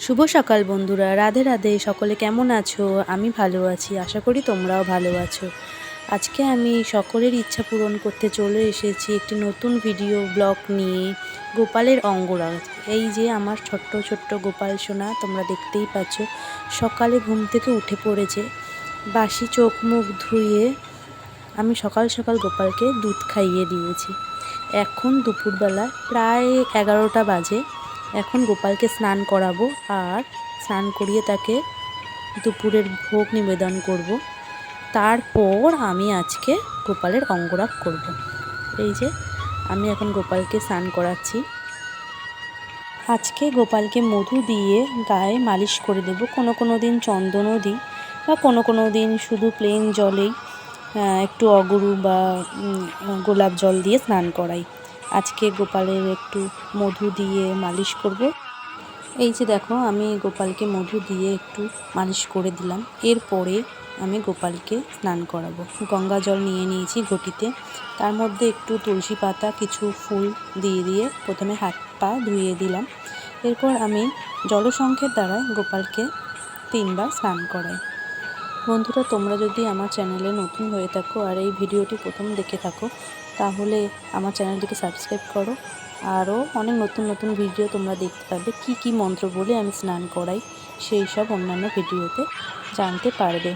শুভ সকাল বন্ধুরা, রাধে রাধে। সকলে কেমন আছো? আমি ভালো আছি, আশা করি তোমরাও ভালো আছো। আজকে আমি সকলের ইচ্ছা পূরণ করতে চলে এসেছি একটি নতুন ভিডিও ব্লগ নিয়ে, গোপালের অঙ্গরাগ। এই যে আমার ছোট্ট ছোট্ট গোপাল সোনা, তোমরা দেখতেই পাচ্ছ। সকালে ঘুম থেকে উঠে পড়েছে, বাসি চোখ মুখ ধুয়ে আমি সকাল সকাল গোপালকে দুধ খাইয়ে দিয়েছি। এখন দুপুরবেলা প্রায় 11টা বাজে। এখন গোপালকে স্নান করাবো, আর স্নান করিয়ে তাকে দুপুরের ভোগ নিবেদন করব। তারপর আমি আজকে গোপালের অঙ্গরাগ করব। এই যে আমি এখন গোপালকে স্নান করাচ্ছি। আজকে গোপালকে মধু দিয়ে গায়ে মালিশ করে দেব। কোনো দিন চন্দনও দিই, বা কোনো দিন শুধু প্লেন জলেই একটু অগরু বা গোলাপ জল দিয়ে স্নান করাই। আজকে গোপালের একটু মধু দিয়ে মালিশ করব। এই যে দেখো, আমি গোপালকে মধু দিয়ে একটু মালিশ করে দিলাম। এরপরে আমি গোপালকে স্নান করাবো। গঙ্গা জল নিয়ে নিয়েছি ঘটিতে, তার মধ্যে একটু তুলসী পাতা, কিছু ফুল দিয়ে প্রথমে হাত পা ধুয়ে দিলাম। এরপর আমি জলসংখ্যের দ্বারা গোপালকে 3বার স্নান করাই। বন্ধুরা, তোমরা যদি আমার চ্যানেলে নতুন হয়ে থাকো আর এই ভিডিওটি প্রথম দেখে থাকো, তাহলে আমার চ্যানেলটিকে সাবস্ক্রাইব করো। আরও অনেক নতুন ভিডিও তোমরা দেখতে পাবে। কি মন্ত্র বলে আমি স্নান করাই, সেই সব অন্যান্য ভিডিওতে জানতে পারবে।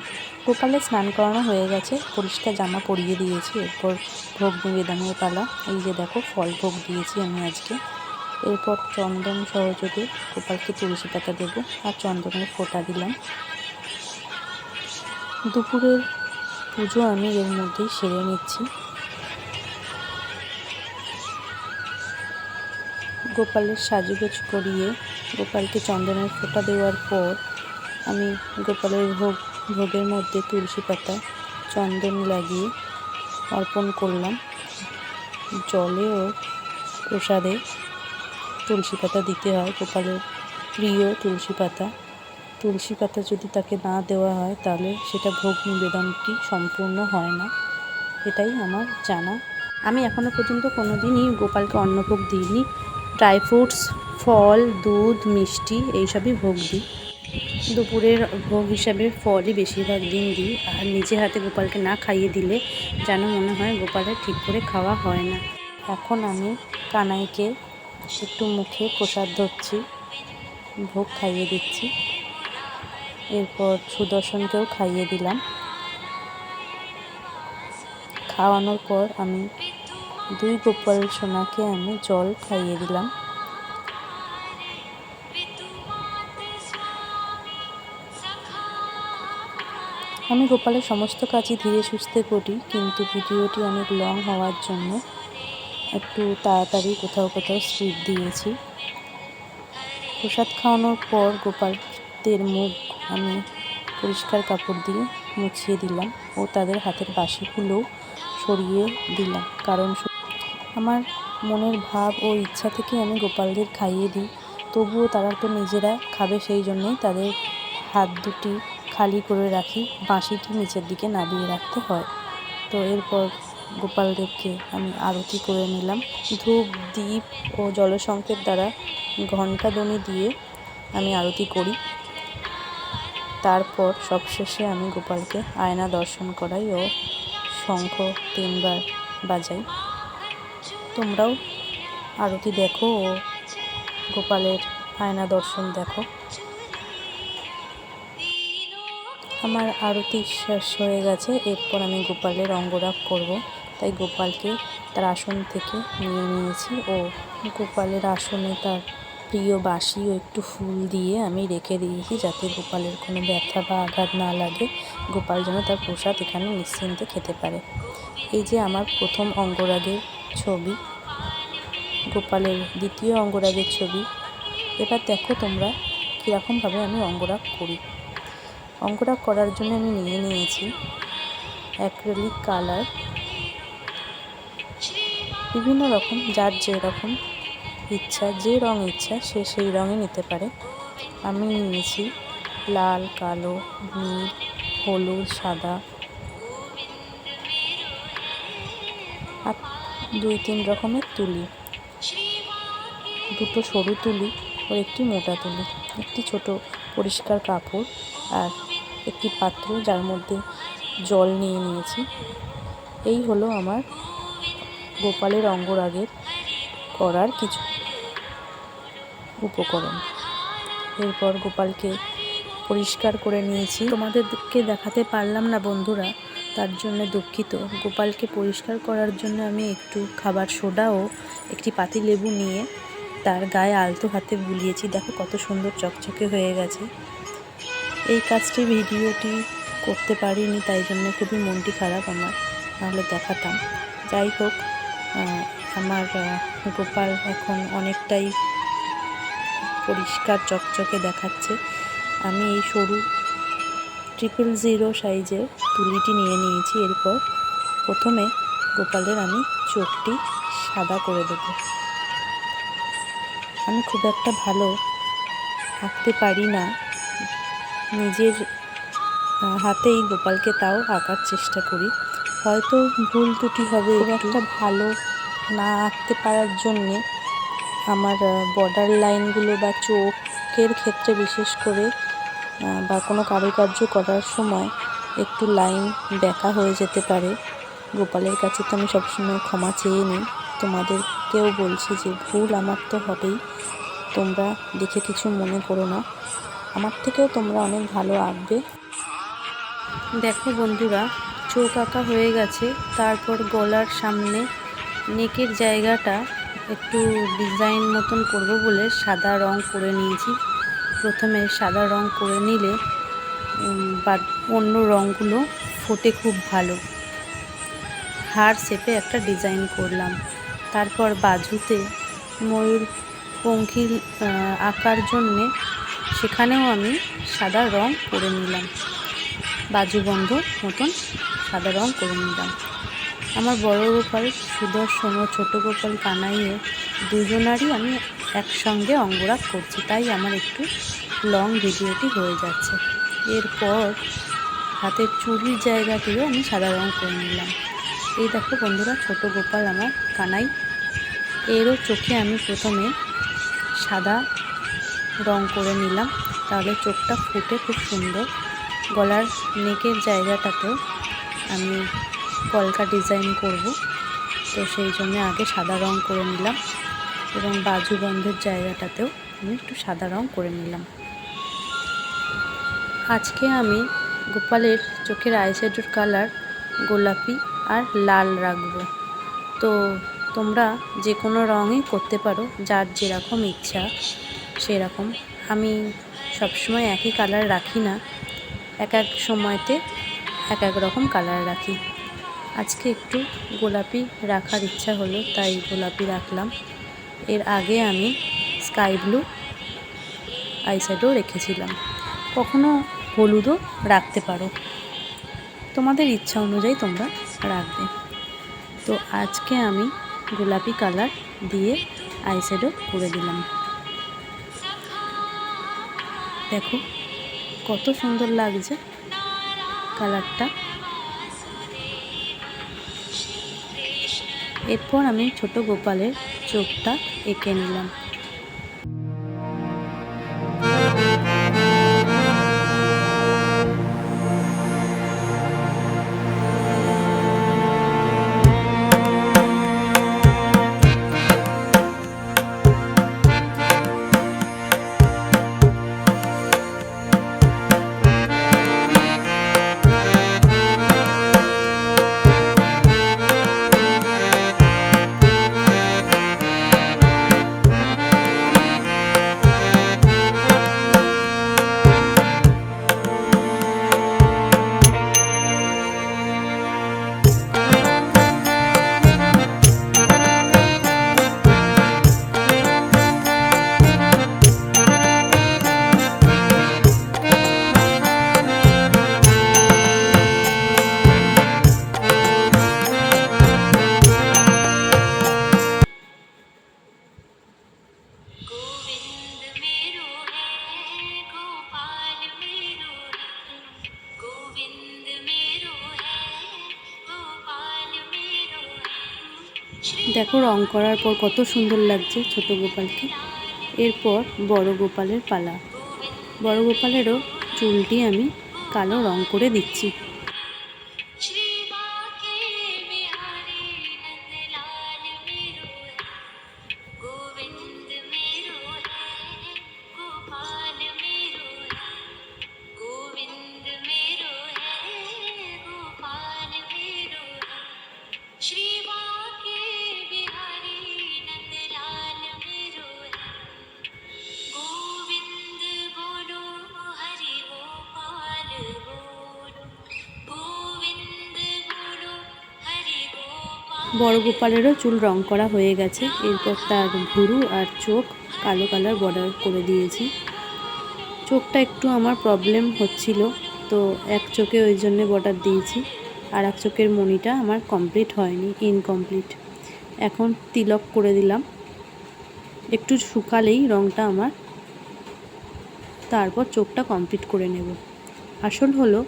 গোপালের স্নান করানো হয়ে গেছে, পরিষ্কার জামা পরিয়ে দিয়েছি। এরপর ভোগ নিবেদনের পালা। এই যে দেখো, ফল ভোগ দিয়েছি আমি আজকে। এরপর চন্দন সহযোগে গোপালকে তুলসী পাতা দেবো, আর চন্দনের ফোঁটা দিলাম। দুপুরের পুজো আমি এর মধ্যেই সেরে নিচ্ছি। গোপালের সাজগোজ করিয়ে গোপালকে চন্দনের ফোঁটা দেওয়ার পর আমি গোপালের ভোগের মধ্যে তুলসী পাতা, চন্দন লাগিয়ে অর্পণ করলাম। জলে ও প্রসাদে তুলসী পাতা দিতে হয়, গোপালের প্রিয় তুলসী পাতা। তুলসী পাতা যদি তাকে না দেওয়া হয়, তাহলে সেটা ভোগ নিবেদনটি সম্পূর্ণ হয় না, এটাই আমার জানা। আমি এখনও পর্যন্ত কোনোদিনই গোপালকে অন্নভোগ দিইনি। ড্রাই ফ্রুটস, ফল, দুধ, মিষ্টি এইসবই ভোগ দিই। দুপুরের ভোগ হিসাবে ফলই বেশিরভাগ দিন দিই। আর নিজে হাতে গোপালকে না খাইয়ে দিলে যেন মনে হয় গোপালের ঠিক করে খাওয়া হয় না। এখন আমি কানাইকে একটু মুখে প্রসাদ ধরছি, ভোগ খাইয়ে দিচ্ছি। এরপর সুদর্শনকেও খাইয়ে দিলাম। খাওয়ানোর পর আমি 2 গোপাল সোনাকে আমি জল খাইয়ে দিলাম। আমি গোপালের সমস্ত কাজই ধীরে সুস্থে করি, কিন্তু ভিডিওটি অনেক লং হওয়ার জন্য একটু তাড়াতাড়ি কোথাও স্পিড দিয়েছি। প্রসাদ খাওয়ানোর পর গোপালদের মুখ আমি পরিষ্কার কাপড় দিয়ে মুছিয়ে দিলাম, ও তাদের হাতের বাসিগুলোও সরিয়ে দিলাম। কারণ আমার মনের ভাব ও ইচ্ছা থেকে আমি গোপালদের খাইয়ে দিই, তবুও তারা তো নিজেরা খাবে, সেই জন্যেই তাদের হাত দুটি খালি করে রাখি, বাঁশিটি নিচের দিকে নামিয়ে রাখতে হয়। তো এরপর গোপালদেরকে আমি আরতি করে নিলাম। ধূপ, দীপ ও জলসংখ্যের দ্বারা ঘণ্টাধ্বনি দিয়ে আমি আরতি করি। তারপর সবশেষে আমি গোপালকে আয়না দর্শন করাই ও শঙ্খ 3বার বাজাই। তোমরাও আরতি দেখো ও গোপালের আয়না দর্শন দেখো। আমার আরতি শেষ হয়ে গেছে। এরপর আমি গোপালের অঙ্গরাগ করব, তাই গোপালকে তার আসন থেকে নিয়ে নিয়েছি ও গোপালের আসনে তার প্রিয় বাঁশি ও একটু ফুল দিয়ে আমি রেখে দিয়েছি, যাতে গোপালের কোনো ব্যথা বা আঘাত না লাগে, গোপাল যেন তার প্রসাদ এখানে নিশ্চিন্তে খেতে পারে। এই যে আমার প্রথম অঙ্গরাগের ছবি, গোপালের দ্বিতীয় অঙ্গরাগের ছবি। এবার দেখো তোমরা কীরকমভাবে আমি অঙ্গরাগ করি। অঙ্গরাগ করার জন্য আমি নিয়ে নিয়েছি অ্যাক্রিলিক কালার, বিভিন্ন রকম, যার যেরকম ইচ্ছা, যে রঙ ইচ্ছা সে সেই রঙে নিতে পারে। আমি নিয়েছি লাল, কালো, নীল, হলুদ, সাদা, আর 2-3 রকমের তুলি, 2টো সরু তুলি ও একটি মোটা তুলি। একটি ছোট পরিষ্কার কাপড় আর একটি পাত্র যার মধ্যে জল নিয়ে নিয়েছি। এই হলো আমার গোপালের অঙ্গরাগের করার কিছু উপকরণ। এরপর গোপালকে পরিষ্কার করে নিয়েছি। তোমাদেরকে দেখাতে পারলাম না বন্ধুরা, তার জন্য দুঃখিত। গোপালকে পরিষ্কার করার জন্য আমি একটু খাবার সোডা ও একটি পাতিলেবু নিয়ে তার গায়ে আলতো হাতে বুলিয়েছি। দেখো কত সুন্দর চকচকে হয়ে গেছে। এই কাজটি ভিডিওটি করতে পারিনি, তাই জন্য খুবই মনটি খারাপ আমার, নাহলে দেখাতাম। যাই হোক, আমার গোপাল এখন অনেকটাই পরিষ্কার চকচকে দেখাচ্ছে। আমি এই সরু 000 সাইজের তুলিটি নিয়ে নিয়েছি। এরপর প্রথমে গোপালের আমি চোখটি সাদা করে দেব। আমি খুব একটা ভালো আঁকতে পারি না, নিজের হাতেই গোপালকে তাও আঁকার চেষ্টা করি। হয়তো ভুল ত্রুটি হবে, খুব একটা ভালো না আঁকতে পারার জন্যে আমার বর্ডার লাইনগুলো বা চোখের ক্ষেত্রে বিশেষ করে বা কোনো কারুকার্য করার সময় একটু লাইন ব্যাকা হয়ে যেতে পারে। গোপালের কাছে তো আমি সবসময় ক্ষমা চেয়ে নিই। তোমাদেরকেও বলছি যে ভুল আমার তো হবেই, তোমরা দেখে কিছু মনে করো না। আমার থেকেও তোমরা অনেক ভালো আঁকবে। দেখো বন্ধুরা, চোখ আঁকা হয়ে গেছে। তারপর গলার সামনে নেকের জায়গাটা একটু ডিজাইন মতন করব বলে সাদা রং করে নিয়েছি। প্রথমে সাদা রং করে নিলে বা অন্য রঙগুলো ফোটে খুব ভালো। হার শেপে একটা ডিজাইন করলাম। তারপর বাজুতে ময়ূর পঙ্খী আঁকার জন্যে সেখানেও আমি সাদা রং করে নিলাম, বাজুবন্ধ মতন সাদা রং করে নিলাম। আমার বড় গোপাল সুদর্শন ও ছোটো গোপাল কানাইয়ে দুজনারই আমি একসঙ্গে অঙ্গরাগ করছি, তাই আমার একটু লং ভিডিওটি হয়ে যাচ্ছে। এরপর হাতের চুড়ির জায়গাটিও আমি সাদা রং করে নিলাম। এই দেখো বন্ধুরা, ছোট গোপাল আমার কানাই, এরও চোখে আমি প্রথমে সাদা রং করে নিলাম, তাহলে চোখটা ফুটে খুব সুন্দর। গলার নেকের জায়গাটাতেও আমি কলকা ডিজাইন করব, তো সেই জন্য আগে সাদা রং করে নিলাম এবং বাজুবন্ধের জায়গাটাতেও আমি একটু সাদা রং করে নিলাম। আজকে আমি গোপালের চোখের আইশ্যাডোর কালার গোলাপি আর লাল রাখবো। তো তোমরা যে কোনো রঙই করতে পারো, যার যেরকম ইচ্ছা সেরকম। আমি সবসময় একই কালার রাখি না, এক এক সময়তে এক এক রকম কালার রাখি। আজকে একটু গোলাপি রাখার ইচ্ছা হলো, তাই গোলাপি রাখলাম। এর আগে আমি স্কাই ব্লু আইশ্যাডো রেখেছিলাম। কখনো হলুদও রাখতে পারো, তোমাদের ইচ্ছা অনুযায়ী তোমরা রাখবে। তো আজকে আমি গোলাপি কালার দিয়ে আইশ্যাডো করে দিলাম। দেখো কত সুন্দর লাগছে কালারটা। এরপর আমি ছোট গোপালের চোখটা এঁকে নিলাম। দেখো রং করার পর কত সুন্দর লাগছে ছোট গোপালকে। এরপর বড় গোপালের পালা। বড় গোপালেরও চুলটি আমি কালো রং করে দিচ্ছি। বড় গোপালেরও চুল রং করা হয়ে গেছে। এরপর তার ভুরু আর চোখ কালো কালার বর্ডার করে দিয়েছি। চোখটা একটু আমার প্রবলেম হচ্ছিল, তো এক চোখে ওই জন্যে বর্ডার দিয়েছি, আর এক চোখের মণিটা আমার কমপ্লিট হয়নি, ইনকমপ্লিট। এখন তিলক করে দিলাম, একটু শুকালেই রংটা আমার, তারপর চোখটা কমপ্লিট করে নেব। আসল হলো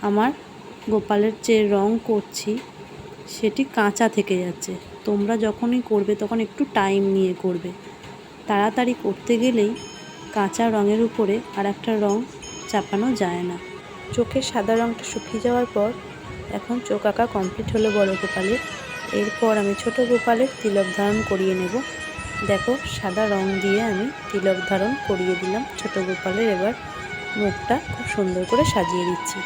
আমার গোপালের যে রং করছি সেটি কাঁচা থেকে যাচ্ছে। তোমরা যখনই করবে তখন একটু টাইম নিয়ে করবে, তাড়াতাড়ি করতে গেলেই কাঁচা রঙের উপরে আর একটা রং চাপানো যায় না। চোখের সাদা রঙটা শুকিয়ে যাওয়ার পর এখন চোখ আঁকা কমপ্লিট হলো বড় গোপালের। এরপর আমি ছোট গোপালের তিলক ধারণ করিয়ে নেব। দেখো, সাদা রং দিয়ে আমি তিলক ধারণ করিয়ে দিলাম ছোট গোপালের। এবার মুখটা খুব সুন্দর করে সাজিয়ে দিচ্ছি।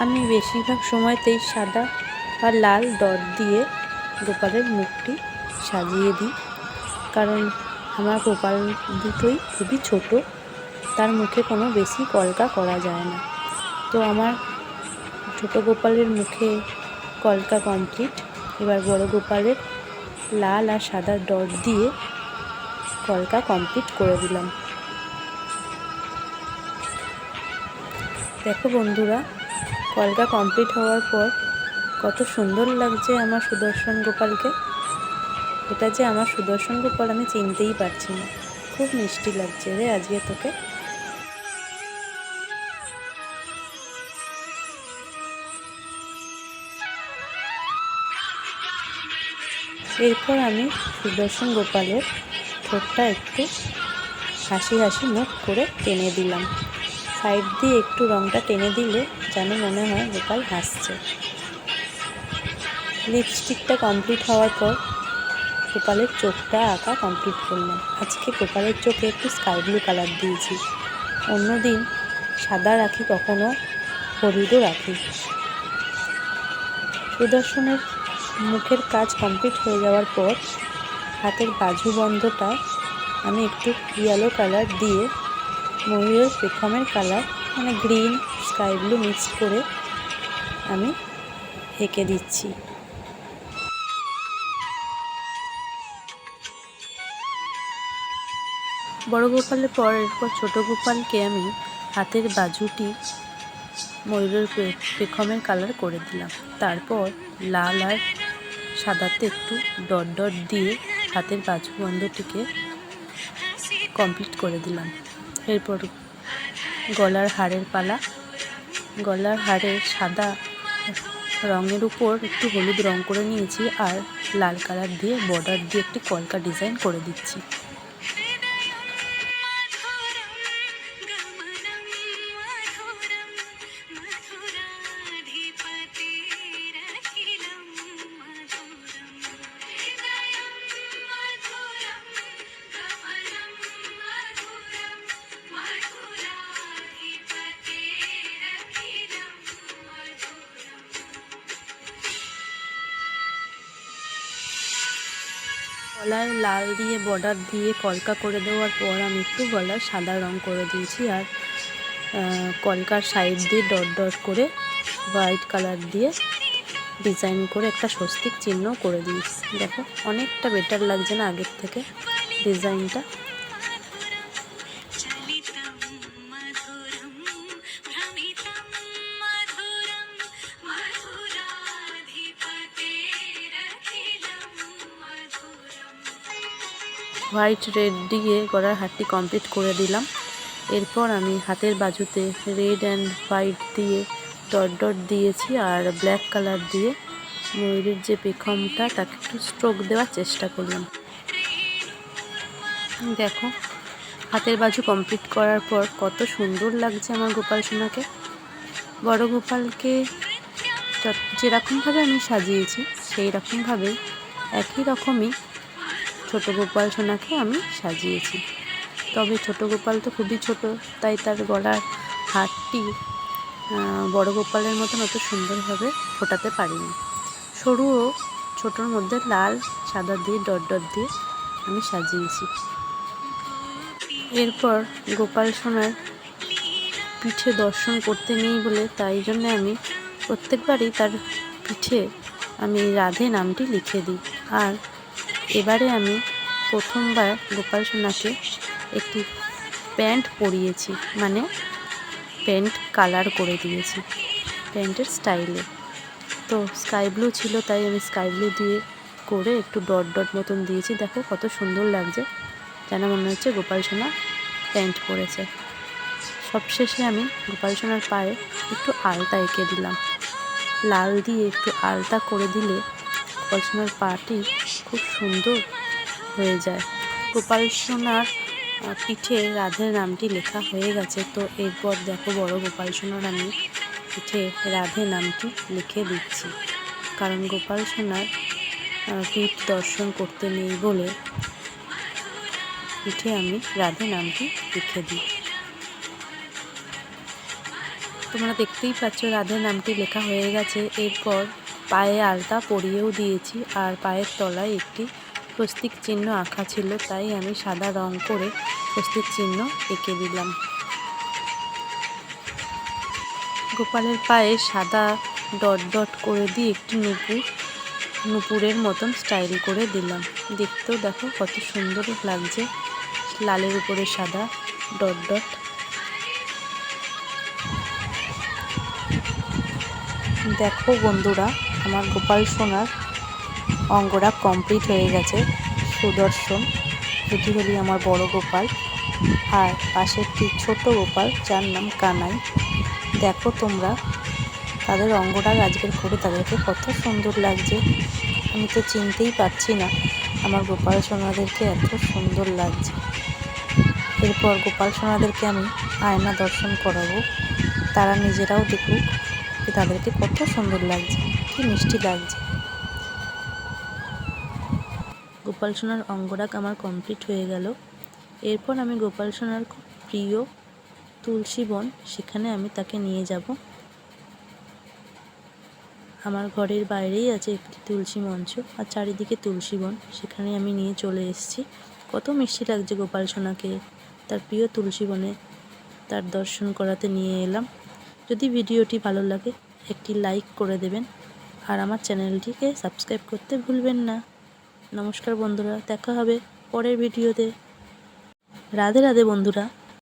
আমি বেশিরভাগ সময়তেই সাদা আর লাল ডট দিয়ে গোপালের মুখটি সাজিয়ে দিই, কারণ আমার গোপাল দুটোই খুবই ছোট, তার মুখে কোনো বেশি কলকা করা যায় না। তো আমার ছোট গোপালের মুখে কলকা কমপ্লিট। এবার বড় গোপালের লাল আর সাদা ডট দিয়ে কলকা কমপ্লিট করে দিলাম। দেখো বন্ধুরা, কলকা কমপ্লিট হওয়ার পর কত সুন্দর লাগছে আমার সুদর্শন গোপালকে। এটা যে আমার সুদর্শন গোপাল আমি চিনতেই পারছি না। খুব মিষ্টি লাগছে রে আজকে তোকে। এরপর আমি সুদর্শন গোপালের ঠোঁটটা একটু হাসি হাসি মুখ করে টেনে দিলাম। সাইড দিয়ে একটু রঙটা টেনে দিলে যেন মনে হয় গোপাল হাসছে। লিপস্টিকটা কমপ্লিট হওয়ার পর গোপালের চোখটা আঁকা কমপ্লিট করলাম। আজকে গোপালের চোখে একটু স্কাই ব্লু কালার দিয়েছি। অন্যদিন সাদা রাখি, কখনো হলুদও রাখি। সুদর্শনের মুখের কাজ কমপ্লিট হয়ে যাওয়ার পর হাতের বাজু বন্ধটা আমি একটু ইয়েলো কালার দিয়ে ময়ূরের পেখমের কালার, মানে গ্রিন স্কাই ব্লু মিক্সড করে আমি এঁকে দিচ্ছি। বড় গোপালের পর এরপর ছোটো গোপালকে আমি হাতের বাজুটি ময়ূরের পেখমের কালার করে দিলাম। তারপর লাল আর সাদাতে একটু ডট ডট দিয়ে হাতের বাজু বন্ধটিকে কমপ্লিট করে দিলাম। এরপর গলার হারের পালা। গলার হারের সাদা রঙের উপর একটু হলুদ রং করে নিয়েছি, আর লাল কালার দিয়ে বর্ডার দিয়ে একটি কলকা ডিজাইন করে দিচ্ছি। গলায় লাল দিয়ে বর্ডার দিয়ে কলকা করে দেওয়ার পর আমি একটু গলায় সাদা রং করে দিয়েছি, আর কলকার সাইড দিয়ে ডট ডট করে হোয়াইট কালার দিয়ে ডিজাইন করে একটা স্বস্তিক চিহ্ন করে দিয়েছি। দেখো, অনেকটা বেটার লাগছে না আগের থেকে ডিজাইনটা? হোয়াইট রেড দিয়ে গলার হারটি কমপ্লিট করে দিলাম। এরপর আমি হাতের বাজুতে রেড অ্যান্ড হোয়াইট দিয়ে ডট ডট দিয়েছি আর ব্ল্যাক কালার দিয়ে ময়ূরের যে পেখমটা তাকে একটু স্ট্রোক দেওয়ার চেষ্টা করলাম। দেখো হাতের বাজু কমপ্লিট করার পর কত সুন্দর লাগছে আমার গোপাল সোনাকে। বড় গোপালকে যেরকমভাবে আমি সাজিয়েছি সেই রকমভাবে একই রকমই ছোট গোপাল সোনাকে আমি সাজিয়েছি। তবে ছোট গোপাল তো খুবই ছোট, তাই তার গলার হারটি বড় গোপালের মতন অত সুন্দরভাবে ফোটাতে পারিনি। সরু ও ছোটোর মধ্যে লাল সাদা দিয়ে ডট ডট দিয়ে আমি সাজিয়েছি। এরপর গোপাল সোনার পিঠে দর্শন করতে নেই বলে তাই জন্য আমি প্রত্যেকবারই তার পিঠে আমি রাধে নামটি লিখে দিই। আর এবারে আমি প্রথমবার গোপাল সোনাকে একটি প্যান্ট পরিয়েছি, মানে প্যান্ট কালার করে দিয়েছি প্যান্টের স্টাইলে। তো স্কাই ব্লু ছিল তাই আমি স্কাই ব্লু দিয়ে করে একটু ডট ডট মতন দিয়েছি। দেখো কত সুন্দর লাগছে, যেন মনে হচ্ছে গোপাল সোনা প্যান্ট পরেছে। সবশেষে আমি গোপাল সোনার পায়ে একটু আলতা এঁকে দিলাম। লাল দিয়ে একটু আলতা করে দিলে গোপাল সোনার পাটি খুব সুন্দর হয়ে যায়। গোপাল সোনার পিঠে রাধের নামটি লেখা হয়ে গেছে। তো এরপর দেখো বড় গোপাল সোনার আমি পিঠে রাধে নামটি লিখে দিচ্ছি, কারণ গোপাল সোনার পিঠ দর্শন করতে নেই বলে পিঠে আমি রাধে নামটি লিখে দিই। তোমরা দেখতেই পাচ্ছ রাধে নামটি লেখা হয়ে গেছে। এরপর পায়ে আলতা পরিয়েও দিয়েছি আর পায়ের তলায় একটি স্বস্তিক চিহ্ন আঁকা ছিল, তাই আমি সাদা রং করে স্বস্তিক চিহ্ন এঁকে দিলাম। গোপালের পায়ে সাদা ডট ডট করে দিয়ে একটি নুপুরের মতন স্টাইল করে দিলাম। দেখতেও দেখো কত সুন্দর লাগছে, লালের উপরে সাদা ডট ডট। দেখো বন্ধুরা, আমার গোপাল সোনার অঙ্গরা কমপ্লিট হয়ে গেছে। সুদর্শন এটি হলি আমার বড় গোপাল, আর পাশে একটি ছোট গোপাল যার নাম কানাই। দেখো তোমরা তাদের অঙ্গরাগ আজকের করে তাদেরকে কত সুন্দর লাগছে। আমি তো চিনতেই পারছি না আমার গোপাল সোনাদেরকে এত সুন্দর লাগছে। এরপর গোপাল সোনাদেরকে আমি আয়না দর্শন করাবো, তারা নিজেরাও দেখুক যে তাদেরকে কত সুন্দর লাগছে, কি মিষ্টি লাগছে। গোপাল সোনার অঙ্গরাগ আমার কমপ্লিট হয়ে গেল। এরপর আমি গোপাল সোনার খুব প্রিয় তুলসী বন, সেখানে আমি তাকে নিয়ে যাব। আমার ঘরের বাইরেই আছে একটি তুলসী মঞ্চ আর চারিদিকে তুলসী বন, সেখানে আমি নিয়ে চলে এসেছি। কত মিষ্টি লাগছে গোপাল সোনাকে তার প্রিয় তুলসী বনে তার দর্শন করাতে নিয়ে এলাম। যদি ভিডিওটি ভালো লাগে একটি লাইক করে দেবেন আর আমার চ্যানেলটিকে সাবস্ক্রাইব করতে ভুলবেন না। নমস্কার বন্ধুরা, দেখা হবে পরের ভিডিওতে। রাধে রাধে বন্ধুরা।